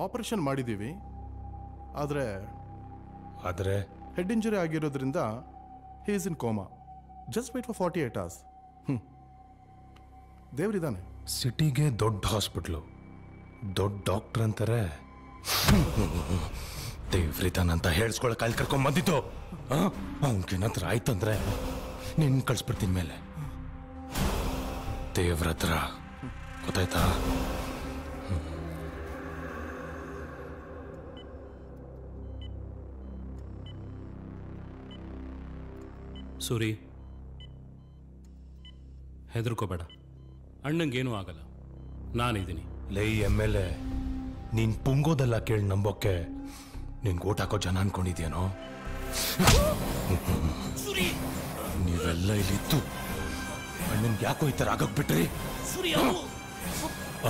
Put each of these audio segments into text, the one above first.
Operation ಮಾಡಿದ್ದೀವಿ. ಆದರೆ head injury ಆಗಿರೋದ್ರಿಂದ he is in coma. Just wait for 48 hours. ದೇವ್ರಿದ್ದಾನೆ. ಸಿಟಿಗೆ ದೊಡ್ಡ ಹಾಸ್ಪಿಟ್ಲು, ದೊಡ್ಡ ಡಾಕ್ಟರ್ ಅಂತಾರೆ. ದೇವ್ರಿದಾನಂತ ಹೇಳ್ಸ್ಕೊಳಕ್ ಅಲ್ಲಿ ಕರ್ಕೊಂಡ್ ಬಂದಿತ್ತು. ಅವನ್ಗೇನಾದ್ರು ಆಯ್ತಂದ್ರೆ ನಿನ್ ಕಳ್ಸ್ಬಿಡ್ತೀನಿ ಮೇಲೆ. ದೇವ್ರ ಹತ್ರ ಗೊತ್ತಾಯ್ತಾ? ಸೂರಿ, ಹೆದರ್ಕೋಬೇಡ, ಅಣ್ಣಂಗೇನೂ ಆಗಲ್ಲ, ನಾನಿದ್ದೀನಿ. ಲೈ MLA, ನೀನ್ ಪುಂಗೋದೆಲ್ಲ ಕೇಳಿ ನಂಬೋಕೆ ನಿನ್ ಓಟ್ ಹಾಕೋ ಜನ ಅನ್ಕೊಂಡಿದ್ಯೇನೋ? ನೀವೆಲ್ಲ ಇಲ್ಲಿತ್ತು ಅಣ್ಣನ್ಗೆ ಯಾಕೋ ಈ ಥರ ಆಗಕ್ ಬಿಟ್ರಿ?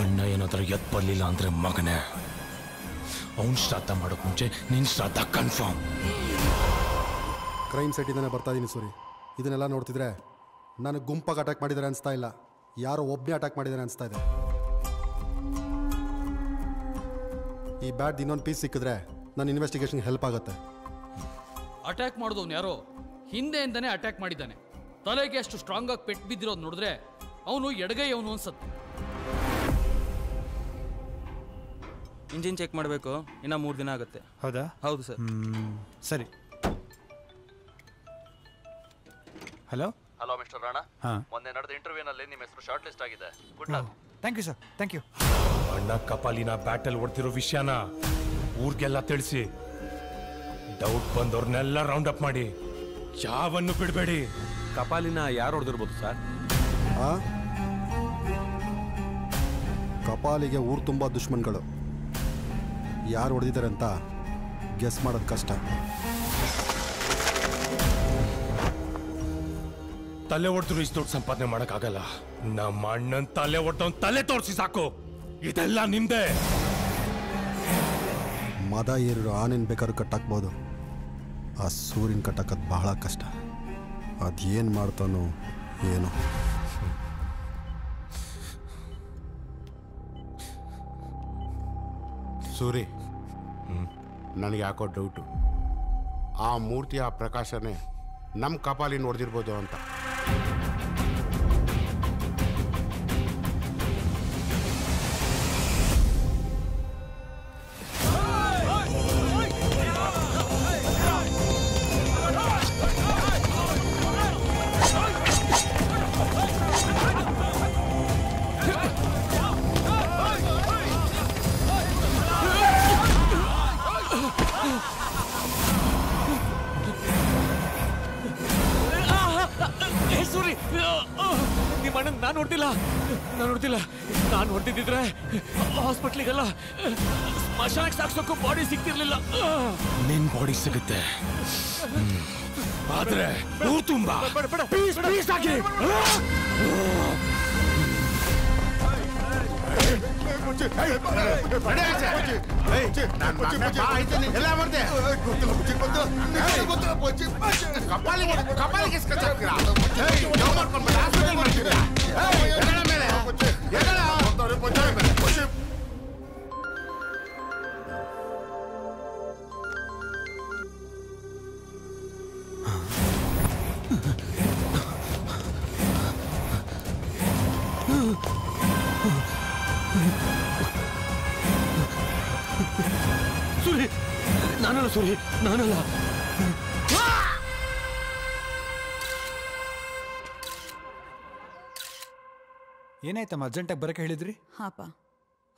ಅಣ್ಣ ಏನಾದ್ರೂ ಎತ್ ಬರ್ಲಿಲ್ಲ ಅಂದ್ರೆ ಮಗನೇ, ಅವನ್ ಶ್ರಾದ್ದ ಮಾಡೋಕ್ ಮುಂಚೆ ನಿನ್ ಶ್ರಾದ್ದ ಕನ್ಫರ್ಮ್. ಕ್ರೈಮ್ ಸೈಟಿಂದಾನೆ ಬರ್ತಾ ಇದೀನಿ ಸೂರಿ. ಇದನ್ನೆಲ್ಲ ನೋಡ್ತಿದ್ರೆ ನನಗೆ ಗುಂಪಾಗಿ ಅಟ್ಯಾಕ್ ಮಾಡಿದ್ದಾರೆ ಅನಿಸ್ತಾ ಇಲ್ಲ, ಯಾರೋ ಒಬ್ಬನೇ ಅಟ್ಯಾಕ್ ಮಾಡಿದ್ದಾರೆ ಅನಿಸ್ತಾ ಇದೆ. ಈ ಬ್ಯಾಟ್ ಇನ್ನೊಂದು ಪೀಸ್ ಸಿಕ್ಕಿದ್ರೆ ನನ್ನ ಇನ್ವೆಸ್ಟಿಗೇಷನ್ಗೆ ಹೆಲ್ಪ್ ಆಗುತ್ತೆ. ಅಟ್ಯಾಕ್ ಮಾಡಿದವನು ಯಾರೋ ಹಿಂದೆಯಿಂದನೇ ಅಟ್ಯಾಕ್ ಮಾಡಿದ್ದಾನೆ. ತಲೆಗೆ ಅಷ್ಟು ಸ್ಟ್ರಾಂಗ್ ಆಗಿ ಪೆಟ್ಟು ಬಿದ್ದಿರೋದು ನೋಡಿದ್ರೆ ಅವನು ಎಡಗೈ ಅವನು ಅನ್ಸತ್ತೆ. ಇಂಜಿನ್ ಚೆಕ್ ಮಾಡಬೇಕು, ಇನ್ನ 3 ದಿನ ಆಗುತ್ತೆ. ಹೌದಾ? ಹೌದು ಸರ್. ಸರಿ. Hello hello mister Rana. ಮೊನ್ನೆ ನಡೆದ ಇಂಟರ್ವ್ಯೂನಲ್ಲಿ ನಿಮ್ಮ ಹೆಸರು ಶಾರ್ಟ್ ಲಿಸ್ಟ್ ಆಗಿದೆ. Good luck. Thank you sir. Thank you. ಅಣ್ಣ ಕಪಾಲಿನ ಬ್ಯಾಟಲ್ ಹೊಡ್ತಿರೋ ವಿಷಯನ ಊರ್ಗೆಲ್ಲ ತಿಳಿಸಿ, ಡೌಟ್ ಬಂದವ್ರನ್ನೆಲ್ಲ ರೌಂಡ್ ಅಪ್ ಮಾಡಿ, ಯಾವನ್ನು ಬಿಡಬೇಡಿ. ಕಪಾಲಿನ ಯಾರು ಹೊಡೆದಿರ್ಬೋದು ಸರ್? ಕಪಾಲಿಗೆ ಊರು ತುಂಬ ದುಶ್ಮನ್ಗಳು. ಯಾರು ಹೊಡೆದಿದ್ದಾರೆ ಅಂತ ಗೆಸ್ ಮಾಡೋದು ಕಷ್ಟ. ತಲೆ ಹೊಡೆದ್ರು ಇಷ್ಟು ದೊಡ್ಡ ಸಂಪಾದನೆ ಮಾಡಕ್ಕಾಗಲ್ಲ. ನಮ್ಮ ಅಣ್ಣನ್ ತಲೆ ಹೊಡೆದವನ್ ತಲೆ ತೋರಿಸಿ ಸಾಕು. ಇದೆಲ್ಲ ನಿಮ್ದೆ. ಮದ ಏರಿರೋ ಆನೇನು ಬೇಕಾದ್ರೂ ಕಟ್ಟಾಕ್ಬೋದು, ಆ ಸೂರ್ಯನ ಕಟ್ಟಕ್ಕದು ಬಹಳ ಕಷ್ಟ. ಅದೇನು ಮಾಡ್ತಾನೋ ಏನೋ. ಸೂರಿ, ನನಗೆ ಯಾಕೋ ಡೌಟು, ಆ ಮೂರ್ತಿ ಆ ಪ್ರಕಾಶನೇ ನಮ್ಮ ಕಪಾಲಿ ನೋಡ್ದಿರ್ಬೋದು ಅಂತ. ನಾನು ಹೊಡೆದಿದ್ರೆ ಹಾಸ್ಪಿಟ್ಲಿಗೆಲ್ಲ ಸ್ಮಶಾನಕ್ಕೆ ಸಾಕ್ಸೋಕ್ಕೂ ಬಾಡಿ ಸಿಗ್ತಿರ್ಲಿಲ್ಲ. ನಿನ್ ಬಾಡಿ ಸಿಗುತ್ತೆ, ಆದ್ರೆ ಊರು ತುಂಬಾ ಪೀಸ್ ಪೀಸ್ ಆಗಿ. ಸೂರಿ, ನಾನಲ್ಲ ಸೂರಿ, ನಾನಲ್ಲ. ಏನಾಯ್ತಮ್ಮ, ಅರ್ಜೆಂಟಾಗಿ ಬರಕ್ಕೆ ಹೇಳಿದ್ರಿ? ಹಾಪ,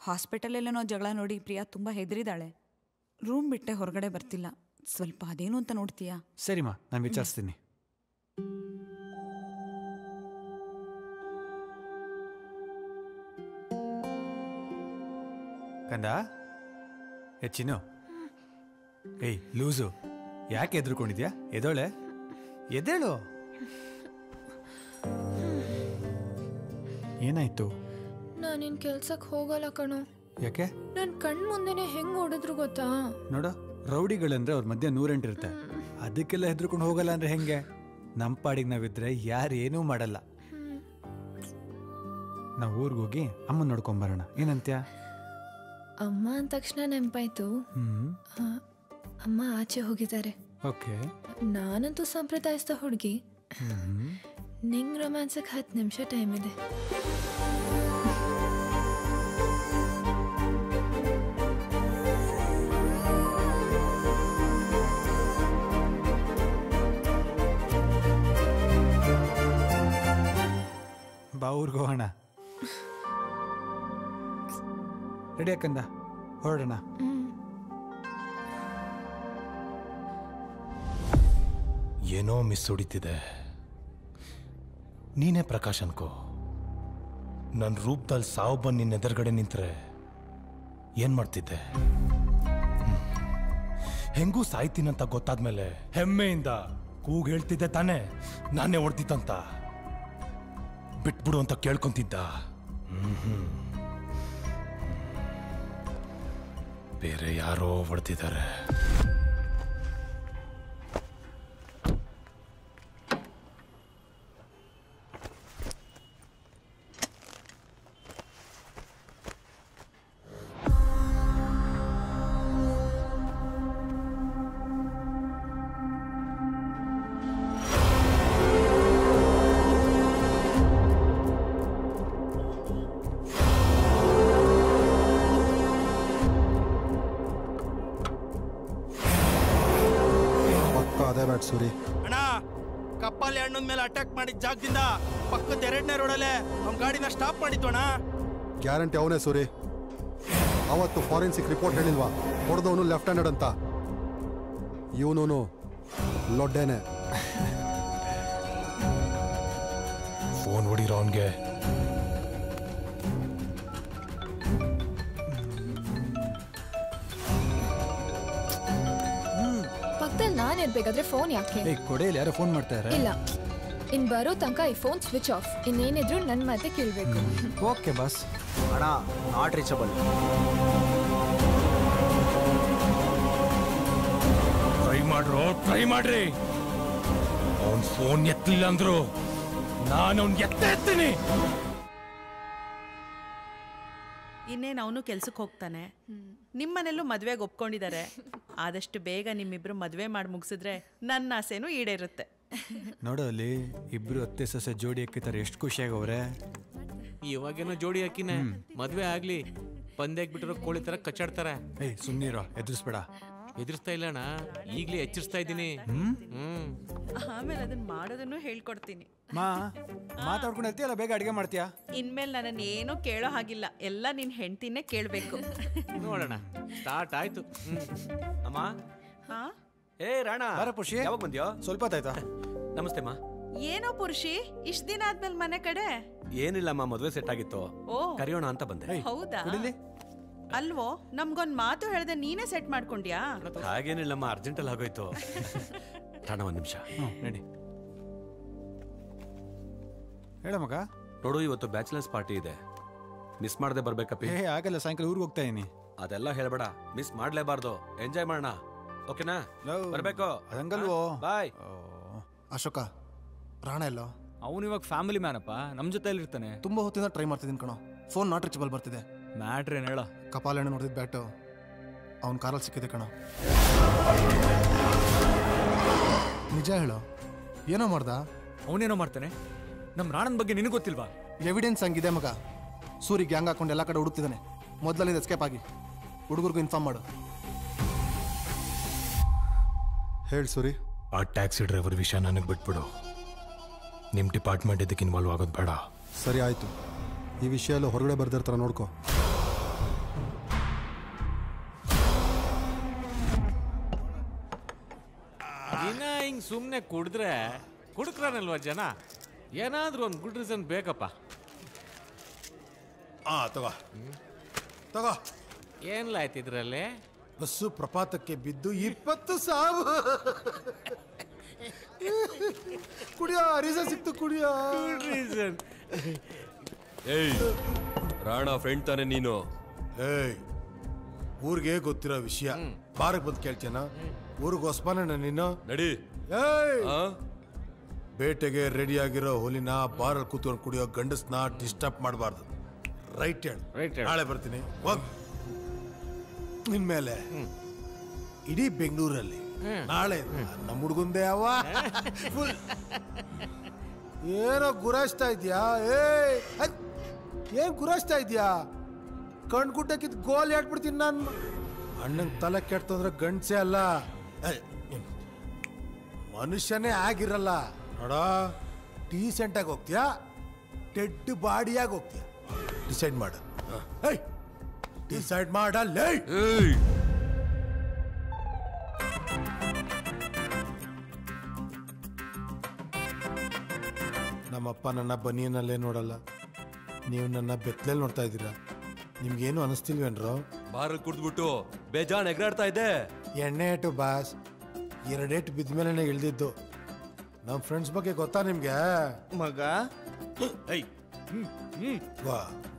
ಹಾಸ್ಪಿಟಲಲ್ಲೇನೋ ಜಗಳ ನೋಡಿ ಪ್ರಿಯಾ ತುಂಬ ಹೆದರಿದಾಳೆ. ರೂಮ್ ಬಿಟ್ಟೆ ಹೊರಗಡೆ ಬರ್ತಿಲ್ಲ. ಸ್ವಲ್ಪ ಅದೇನು ಅಂತ ನೋಡ್ತೀಯಾ? ಸರಿಮ್ಮ, ನಾನು ವಿಚಾರಿಸ್ತೀನಿ. ಕಂದ, ಚಿನ್ನು, ಏಯ್ ಲೂಸು, ಯಾಕೆ ಎದ್ರುಕೊಂಡಿದ್ಯಾ? ಎದೋಳೆ, ಎದ್ದೇಳು. ಏನಾಯ್ತು? ನಾನಿನ್ ಕೆಲ್ಸಕ್ಕೆ ಹೋಗಲ್ಲ ಕಣೋ. ಯಾಕೆ? ನನ್ ಕಣ್ ಮುಂದೆನೆ ಹೆಂಗ್ ಹೊಡೆದ್ರು ಗೊತ್ತಾ? ನೋಡು, ರೌಡಿಗಳಂದ್ರೆ ಅವ್ರ ಮಧ್ಯೆ 108 ಇರುತ್ತೆ. ಅದಕ್ಕೆಲ್ಲ ಹೆದ್ರುಕೊಂಡು ಹೋಗಲ್ಲ ಅಂದ್ರೆ ಹೆಂಗೆ? ನಮ್ಮ ಪಾಡಿಗೆ ನಾವಿದ್ರೆ ಯಾರು ಏನೂ ಮಾಡಲ್ಲ. ನಾವು ಊರಿಗೆ ಹೋಗಿ ಅಮ್ಮನ ನೋಡ್ಕೊಂಬರೋಣ, ಏನಂತ್ಯ? ಅಮ್ಮ ಅಂದ ತಕ್ಷಣ ನೆನಪಾಯ್ತು. ಅಮ್ಮ ಆಚೆ ಹೋಗಿದ್ದಾರೆ. ಓಕೆ. ನಾನಂತೂ ಸಂಪ್ರದಾಯಸ್ಥ ಹುಡುಗಿ. ನಿಂಗೆ ರೊಮ್ಯಾನ್ಸಕ್ಕೆ 10 ನಿಮಿಷ ಟೈಮ್ ಇದೆ. ಬಾ ಊರಿಗೆ ಹೋಗೋಣ. ರೆಡಿ ಅಕ್ಕಂದ ಹೊರಡೋಣ. ಏನೋ ಮಿಸ್ ಹೊಡಿತಿದೆ. ನೀನೇ ಪ್ರಕಾಶ್ ಅನ್ಕೋ. ನನ್ನ ರೂಪದಲ್ಲಿ ಸಾವು ಬಂದು ನಿನ್ನ ಎದುರುಗಡೆ ನಿಂತರೆ ಏನ್ ಮಾಡ್ತಿದ್ದೆ? ಹೆಂಗೂ ಸಾಯ್ತೀನಂತ ಗೊತ್ತಾದ್ಮೇಲೆ ಹೆಮ್ಮೆಯಿಂದ ಕೂಗ್ ಹೇಳ್ತಿದ್ದೆ ತಾನೇ, ನಾನೇ ಹೊಡ್ತಿತ್ತಂತ. ಬಿಟ್ಬಿಡು ಅಂತ ಕೇಳ್ಕೊಂತಿದ್ದ. ಬೇರೆ ಯಾರೋ ಹೊಡ್ತಿದ್ದಾರೆ. ಸೂರಿ ಅಣ್ಣ, ಕಪ್ಪಾಲಿ ಅಣ್ಣನ ಮೇಲೆ ಅಟ್ಯಾಕ್ ಮಾಡಿದ ಜಾಗದಿಂದ ಪಕ್ಕದ 2ನೇ ರೋಡಲ್ಲೇ ಅವ್ನ ಗಾಡಿನ ಸ್ಟಾಪ್ ಮಾಡಿತ್ತು ಅಣ್ಣ. ಗ್ಯಾರಂಟಿ ಅವನೇ ಸೂರಿ. ಅವತ್ತು ಫಾರೆನ್ಸಿಕ್ ರಿಪೋರ್ಟ್ ಹೇಳಿಲ್ವಾ, ಹೊಡೆದವನು ಲೆಫ್ಟ್ ಹ್ಯಾಂಡೆಡ್ ಅಂತ. ಇವನು ಲೊಡ್ಡೇನೆ. ಫೋನ್ ಹೊಡಿರೋ ಅವನ್ಗೆ. ಪಕ್ಕದಲ್ಲಿ ನಾನು ಇರ್ಬೇಕಾದ್ರೆ ಫೋನ್ ಯಾಕೆ? ಕೊಡೆಯಲ್ಲಿ ಯಾರೋ ಫೋನ್ ಮಾಡ್ತಾರೆ. ಇಲ್ಲ, ಇನ್ ಬರೋ ತನಕ ಈ ಫೋನ್ ಸ್ವಿಚ್ ಆಫ್. ಇನ್ನೇನಿದ್ರು ನನ್ನ ಮಾತೆ ಕೇಳಬೇಕು. Okay boss. ಅಣ್ಣ, ನಾಟ್ ರೀಚಬಲ್. ಟ್ರೈ ಮಾಡ್ರಿ. ಅವನ್ ಫೋನ್ ಎತ್ತಲಿಲ್ಲ ಅಂದ್ರು ನಾನು ಅವ್ನ್ ಎತ್ತೀನಿ. ಇನ್ನೇನು ಅವನು ಕೆಲ್ಸಕ್ಕೆ ಹೋಗ್ತಾನೆ. ನಿಮ್ಮನೆಲ್ಲೂ ಮದುವೆಗೆ ಒಪ್ಕೊಂಡಿದ್ದಾರೆ. ಆದಷ್ಟು ಬೇಗ ನಿಮ್ಮಿಬ್ರು ಮದುವೆ ಮಾಡಿ ಮುಗಿಸಿದ್ರೆ ನನ್ನ ಆಸೆನೂ ಈಡೇರುತ್ತೆ. ನೋಡು ಅಲ್ಲಿ ಇಬ್ರು ಅತ್ತೆ ಸೊಸೆ ಜೋಡಿ ಹಾಕಿತಾರೆ, ಎಷ್ಟು ಖುಷಿಯಾಗವ್ರೆ. ಇವಾಗೇನೋ ಜೋಡಿ ಹಾಕಿನೇ ಮದ್ವೆ ಆಗ್ಲಿ ಪಂದ್ಯಾಕ್ ಬಿಟ್ಟಿರೋ ಕೋಳಿ ತರ ಕಚ್ಚಾಡ್ತಾರೆ. ಏಯ್ ಸುಮ್ಮನಿರೋ, ಎದುರಿಸ್ಬೇಡ. ಎದುರಿಸ್ತಾ ಇಲ್ಲ ಅಣ್ಣ, ಈಗ್ಲೇ ಎಚ್ಚರಿಸ್ತಾ ಇದ್ದೀನಿ. ಆಮೇಲೆ ಅದನ್ನ ಮಾಡೋದನ್ನು ಹೇಳ್ಕೊಡ್ತೀನಿ. ಮಾತಾಡ್ಕೊಂಡು ಇರ್ತೀಯಲ್ಲ, ಬೇಗ ಅಡಿಗೆ ಮಾಡ್ತೀಯಾ? ಇನ್ಮೇಲೆ ನನ್ನನ್ನು ಏನೂ ಕೇಳೋ ಹಾಗಿಲ್ಲ, ಎಲ್ಲ ನಿನ್ ಹೆಂಡ್ತಿನೇ ಕೇಳಬೇಕು. ನೋಡೋಣ, ಸ್ಟಾರ್ಟ್ ಆಯ್ತು. ಅಮ್ಮ. ಏ ರಾಣ, ಪುರುಷಿ ಯಾವಾಗ ಬಂದ್ಯೋ? ಸ್ವಲ್ಪ ಹೊತ್ತಾಯ್ತಾ? ನಮಸ್ತೆ ಅಮ್ಮ. ಏನೋ ಪುರುಷಿ, ಇಷ್ಟ ದಿನ ಆದ್ಮೇಲೆ ಮನೆ ಕಡೆ? ಏನಿಲ್ಲಮ್ಮ, ಮದುವೆ ಸೆಟ್ ಆಗಿತ್ತು, ಕರೆಯೋಣ ಅಂತ ಬಂದೆ. ಹೌದಾ? ಅಲ್ವೋ, ನಮ್ಗೊಂದ್ ಮಾತು ಹೇಳ್ದೆ ನೀನೇ ಸೆಟ್ ಮಾಡ್ಕೊಂಡ್ಯಾ? ಹಾಗೇನಿಲ್ಲಮ್ಮ, ಅರ್ಜೆಂಟಲ್ಲಿ ಆಗೋಯ್ತು. ರಾಣ, ಒಂದ್ ನಿಮಿಷ ನಡಿ. ಹೇಳ ಮಗ. ನೋಡು, ಇವತ್ತು ಬ್ಯಾಚುಲರ್ಸ್ ಪಾರ್ಟಿ ಇದೆ, ಮಿಸ್ ಮಾಡದೆ ಬರ್ಬೇಕಪ್ಪಿ. ಆಗಲ್ಲ, ಸಾಯಂಕಾಲ ಊರಿಗೆ ಹೋಗ್ತಾ ಇದೀನಿ. ಅದೆಲ್ಲ ಹೇಳ್ಬೇಡ, ಮಿಸ್ ಮಾಡ್ಲೇಬಾರ್ದು, ಎಂಜಾಯ್ ಮಾಡೋಣ. ಓಕೆನಾ? ಬರ್ಬೇಕು. ಅದಂಗಲ್ವೋ. ಬಾಯ್. ಅಶೋಕ, ರಾಣ ಎಲ್ಲೋ? ಅವನು ಇವಾಗ ಫ್ಯಾಮಿಲಿ ಮ್ಯಾನ್ ಅಪ್ಪ, ನಮ್ಮ ಜೊತೆಲಿ ಇರ್ತಾನೆ. ತುಂಬಾ ಹೊತ್ತಿಂದ ಟ್ರೈ ಮಾಡ್ತಿದ್ದೀನಿ ಕಣೋ. ಫೋನ್ ನಾಟ್ ರೀಚಬಲ್ ಬರ್ತಿದೆ. ಮ್ಯಾಟ್ರ್ ಏನು ಹೇಳ? ಕಪಾಲಣ್ಣ ನೋಡಿದ ಬ್ಯಾಟು ಅವ್ನ ಕಾರಲ್ಲಿ ಸಿಕ್ಕಿದೆ ಕಣೋ. ನಿಜ ಹೇಳೋ, ಏನೋ ಮಾಡ್ದ? ಅವನೇನೋ ಮಾಡ್ತಾನೆ. ನಮ್ಮ ರಾಣನ್ ಬಗ್ಗೆ ನಿನಗೆ ಗೊತ್ತಿಲ್ವಾ? ಎವಿಡೆನ್ಸ್ ಹಂಗಿದೆ ಮಗ. ಸೂರಿ ಗ್ಯಾಂಗ್ ಹಾಕೊಂಡು ಎಲ್ಲ ಕಡೆ ಹುಡುಕ್ತಿದ್ದಾನೆ. ಮೊದಲಲ್ಲಿ ಎಸ್ಕೇಪ್ ಆಗಿ ಹುಡುಗರಿಗೂ ಇನ್ಫಾರ್ಮ್ ಮಾಡು. ಹೇಳಿ ಸೂರಿ. ಆ ಟ್ಯಾಕ್ಸಿ ಡ್ರೈವರ್ ವಿಷಯ ನನಗೆ ಬಿಟ್ಬಿಡು. ನಿಮ್ಮ ಡಿಪಾರ್ಟ್ಮೆಂಟ್ ಇದಕ್ಕೆ ಇನ್ವಾಲ್ವ್ ಆಗೋದು ಬೇಡ. ಸರಿ ಆಯ್ತು. ಈ ವಿಷಯ ಎಲ್ಲ ಹೊರಗಡೆ ಬರ್ದಿರ್ತಾರ ನೋಡ್ಕೋ. ದಿನ ಹಿಂಗ್ ಸುಮ್ನೆ ಕುಡಿದ್ರೆ ಕುಡುಕ್ರನಲ್ವಾ ಜನ? ಏನಾದ್ರೂ ಒಂದು ಗುಡ್ ರೀಸನ್ ಬೇಕಪ್ಪ. ತಗೋ. ಏನ್ಲ ಆಯ್ತು ಇದ್ರಲ್ಲಿ? ಬಸ್ಸು ಪ್ರಪಾತಕ್ಕೆ ಬಿದ್ದು 20 ಸಾವು. ಕುಡಿಯೋ ರೀಸನ್ ಸಿಕ್ತು, ಕುಡಿಯೋ ರೀಸನ್. ಏಯ್ ರಾಣ ಫ್ರೆಂಡ್ ತಾನೆ ನೀನು? ಏಯ್, ಊರಿಗೆ ಗೊತ್ತಿರೋ ವಿಷಯ ಬಾರಕ್ ಬಂದು ಕೇಳ್ತೇನ? ಊರಿಗೆ ಹೊಸ್ಪಾನ ನೀನು? ನಡಿ. ಏಯ್, ಬೇಟೆಗೆ ರೆಡಿ ಆಗಿರೋ ಹುಲಿನ ಬಾರಲ್ಲಿ ಕೂತ್ಕೊಂಡು ಕುಡಿಯೋ ಗಂಡಸ್ನ ಡಿಸ್ಟರ್ಬ್ ಮಾಡಬಾರ್ದು. ರೈಟ್ ಹೇಳು. ನಾಳೆ ಬರ್ತೀನಿ. ಹೋಗ್. ಇನ್ಮೇಲೆ ಇಡೀ ಬೆಂಗಳೂರಲ್ಲಿ ನಾಳೆ ನಮ್ಮ ಹುಡುಗಂದೇ ಅವ ಏನೋ ಗುರಾಯಿಸ್ತಾ ಇದ್ಯಾ? ಏನ್ ಗುರಾಯಿಸ್ತಾ ಇದ್ಯಾ? ಕಣ್ಗುಟ್ಟಕ್ಕಿದ್ ಗೋಲ್ ಹೇಳ್ಬಿಡ್ತೀನಿ ನಾನು. ಅಣ್ಣಂಗೆ ತಲೆ ಕೆಡ್ತಂದ್ರೆ ಗಂಡ್ಸೆ ಅಲ್ಲ, ಮನುಷ್ಯನೇ ಆಗಿರಲ್ಲ ನೋಡ. ಡೀಸೆಂಟಾಗಿ ಹೋಗ್ತೀಯಾ, ಡೆಡ್ ಬಾಡಿಯಾಗಿ ಹೋಗ್ತೀಯಾ? ಡಿಸೈಡ್ ಮಾಡು. ಡಿಸೈಡ್ ಮಾಡಲ್ಲೇ. ನಮ್ಮಪ್ಪ ನನ್ನ ಬನಿಯನಲ್ಲೇ ನೋಡಲ್ಲ, ನೀವು ನನ್ನ ಬೆತ್ತಲಲ್ಲಿ ನೋಡ್ತಾ ಇದ್ದೀರಾ. ನಿಮ್ಗೇನು ಅನಿಸ್ತಿಲ್ವೇನ್ರೋ? ಬಾರಲ್ಲಿ ಕುಡ್ದ್ಬಿಟ್ಟು ಬೇಜಾನ್ ಎಗರಾಡ್ತಾ ಇದ್ದೆ. ಎಣ್ಣೆ ಏಟು ಬಾಸ್, 2 ಏಟು ಬಿದ್ದ ಮೇಲೆ ಇಳ್ದಿದ್ದು. ನಮ್ಮ ಫ್ರೆಂಡ್ಸ್ ಬಗ್ಗೆ ಗೊತ್ತಾ ನಿಮ್ಗೆ? ಮಗ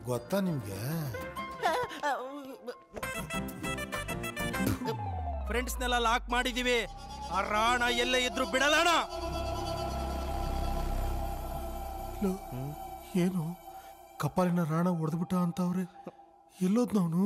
ಗೊತ್ತಾ ನಿಮ್ಗೆ? ಫ್ರೆಂಡ್ಸ್ನೆಲ್ಲ ಲಾಕ್ ಮಾಡಿದೀವಿ. ಆ ರಾಣ ಎಲ್ಲೇ ಇದ್ರು ಬಿಡಲಣ. ಏನು ಕಪಾಲಿನ ರಾಣ ಹೊಡೆದ್ಬಿಟ್ಟ ಅಂತವ್ರೆ? ಎಲ್ಲೋದ್ ನಾವು?